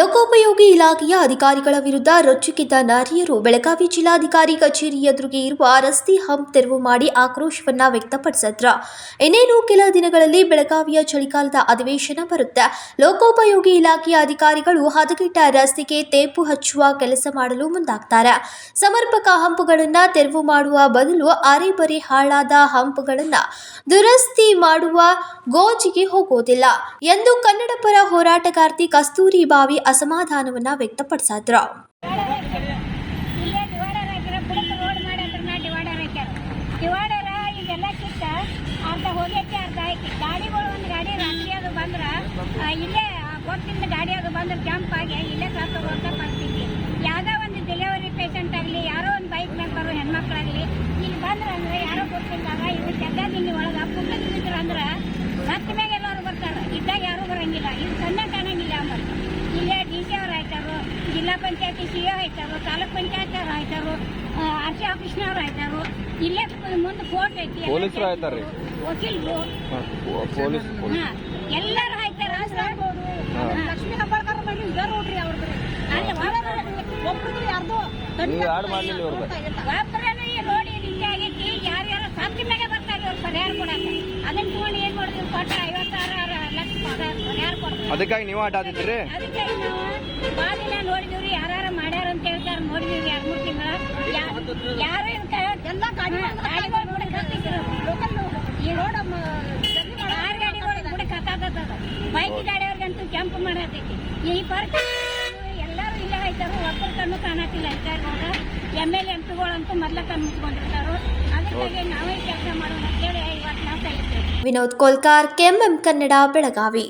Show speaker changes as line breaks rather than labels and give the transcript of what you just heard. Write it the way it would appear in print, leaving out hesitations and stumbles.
ಲೋಕೋಪಯೋಗಿ ಇಲಾಖೆಯ ಅಧಿಕಾರಿಗಳ ವಿರುದ್ಧ ರೊಚ್ಚಿಗೆದ್ದ ನಾರಿಯರು ಬೆಳಗಾವಿ ಜಿಲ್ಲಾಧಿಕಾರಿ ಕಚೇರಿ ಎದುರಿಗೆ ಇರುವ ರಸ್ತೆ ಹಂಪ್ ತೆರವು ಮಾಡಿ ಆಕ್ರೋಶವನ್ನ ವ್ಯಕ್ತಪಡಿಸಿದ್ರು. ಇನ್ನೇನು ಕೆಲ ದಿನಗಳಲ್ಲಿ ಬೆಳಗಾವಿಯ ಚಳಿಗಾಲದ ಅಧಿವೇಶನ ಬರುತ್ತೆ. ಲೋಕೋಪಯೋಗಿ ಇಲಾಖೆಯ ಅಧಿಕಾರಿಗಳು ಹದಗೆಟ್ಟ ರಸ್ತೆಗೆ ತೇಪು ಹಚ್ಚುವ ಕೆಲಸ ಮಾಡಲು ಮುಂದಾಗ್ತಾರೆ. ಸಮರ್ಪಕ ಹಂಪ್ಗಳನ್ನು ತೆರವು ಮಾಡುವ ಬದಲು ಅರೆಬರೆ ಹಾಳಾದ ಹಂಪ್ಗಳನ್ನು ದುರಸ್ತಿ ಮಾಡುವ ಗೋಜಿಗೆ ಹೋಗೋದಿಲ್ಲ ಎಂದು ಕನ್ನಡಪರ ಹೋರಾಟಗಾರ್ತಿ ಕಸ್ತೂರಿ ಬಾವಿ ಅಸಮಾಧಾನವನ್ನ ವ್ಯಕ್ತಪಡಿಸಿದ್ರು.
ಡಿವೈಡರ್ ಇದೆಲ್ಲ ಕಿತ್ತ ಅರ್ಧ ಹೋಗೈತಿ, ಅರ್ಧ ಐತಿ. ಗಾಡಿಗಳು ಒಂದು ಗಾಡಿ ರಾತ್ರಿ ಅದು ಬಂದ್ರೆ ಇಲ್ಲೇ ಗೊತ್ತಿಂದ ಗಾಡಿ ಅದು ಬಂದ್ರೆ ಜಂಪ್ ಆಗಿ ಇಲ್ಲೇ ಸತ್ತು ಹೋಗ್ತಾ ಬರ್ತೀವಿ. ಯಾವುದೋ ಒಂದು ಡೆಲಿವರಿ ಪೇಷಂಟ್ ಆಗಲಿ, ಯಾರೋ ಒಂದು ಬೈಕ್ ಮೇಲೆ ಬರೋ ಹೆಣ್ಮಕ್ಳಾಗಲಿ ಇಲ್ಲಿ ಬಂದ್ರೆ ಅಂದ್ರೆ ಯಾರೋ ಗೊತ್ತಿದ್ದಾಗ ಇವ್ರು ಜಗ್ಗದಿಲ್ಲಿ ಒಳಗೆ ಕುಂತಿದ್ರು ಅಂದ್ರೆ ಸತ್ತ ಮ್ಯಾಗ ಎಲ್ಲರೂ ಬರ್ತಾರೆ, ಇದ್ದಾಗ ಯಾರೂ ಬರೋಂಗಿಲ್ಲ. ಇದು ಸಣ್ಣ ಕಾಣಂಗಿಲ್ಲ. ಆಮೇಲೆ ಇಲ್ಲೇ ಡಿ ಸಿ ಅವ್ರು ಆಯ್ತಾರು, ಜಿಲ್ಲಾ ಪಂಚಾಯತಿ ಸಿ ಒ ಆಯ್ತಾರು, ತಾಲೂಕ್ ಪಂಚಾಯತ್ ಅವ್ರು ಆಯ್ತಾರು, ಆರ್ ಸಿ ಆಫೀಸ್ನವ್ರು ಆಯ್ತಾರು. ಇಲ್ಲೇ ಮುಂದೆ ಕೋರ್ಟ್ ಐತಿ, ವಕೀಲರು, ಎಲ್ಲರೂ ಆಯ್ತಾರ. ಲಕ್ಷ್ಮೀ ಹೆಬ್ಬಾಳ್ಕರ್ ಮನೆ ಇದಾರ ನೋಡ್ರಿ. ಅವ್ರದ್ದು ಒಬ್ಬರು ಯಾರ್ದು ಒಬ್ಬರನ್ನು ಈ ರೋಡ್ ಹಿಂಗೆ ಆಗೈತಿ. ಯಾರ್ಯಾರು ಸತ್ತ ಮ್ಯಾಗೆ ಬರ್ತಾರೆ ಅವ್ರು ಪರಿಹಾರ ಕೊಡಕ್ಕೆ. ಅದನ್ನ ತಗೊಂಡು ಏನ್ ಮಾಡಿದ್ವಿ, ಕೊಟ್ಟ 56 ಲಕ್ಷ ಪರಿಹಾರ ಕೊಡ್ತಾರೆ.
ಅದಕ್ಕಾಗಿ ನೀವು ಆಟ ಆಡಿದ್ರಿ.
ಅದಕ್ಕಾಗಿ ನಾವು ಬಾಲಿನ ನೋಡಿದಿವ್ರಿ, ಯಾರು ಮಾಡ್ಯಾರ ಅಂತ ಹೇಳ್ತಾರೆ. ನೋಡಿದಿವ್ರಿ 2-3 ತಿಂಗಳ ಯಾರು ಎಲ್ಲ ಗಾಡಿಗಳು ಬಿಡಕ್ ಹಾಕ್ತಿದ್ರು. ಲೋಕಲ್ ಈ ರೋಡ್ 6 ಗಾಡಿಗಳು ಬಿಡಕ್ ಹಾಕದ, ಬೈಕ್ ಗಾಡಿಯವ್ರಿಗಂತೂ ಕೆಂಪು ಮಾಡತೈತಿ. ಈ ಪಾರ್ಕ್ ಎಲ್ಲರೂ ಇಲ್ಲೇ ಆಯ್ತಾರು. ಒಬ್ಬರ ಕಣ್ಣು ಕಾಣತಿಲ್ಲ. MLA ಎಂಪಿಗಳಂತೂ ಮೊದ್ಲ ಕಣ್ಣು ಮುಚ್ಕೊಂಡಿರ್ತಾರೋ. ಅದಕ್ಕಾಗಿ ನಾವೇ ಕೆಲಸ ಮಾಡೋಣ ಅಂತೇಳಿ ಇವತ್ತು ನಾವು ಕಲಿತೇವೆ.
ವಿನೋದ್ ಕೋಲ್ಕಾರ್, ಕೆಎಂಎಂ ಕನ್ನಡ, ಬೆಳಗಾವಿ.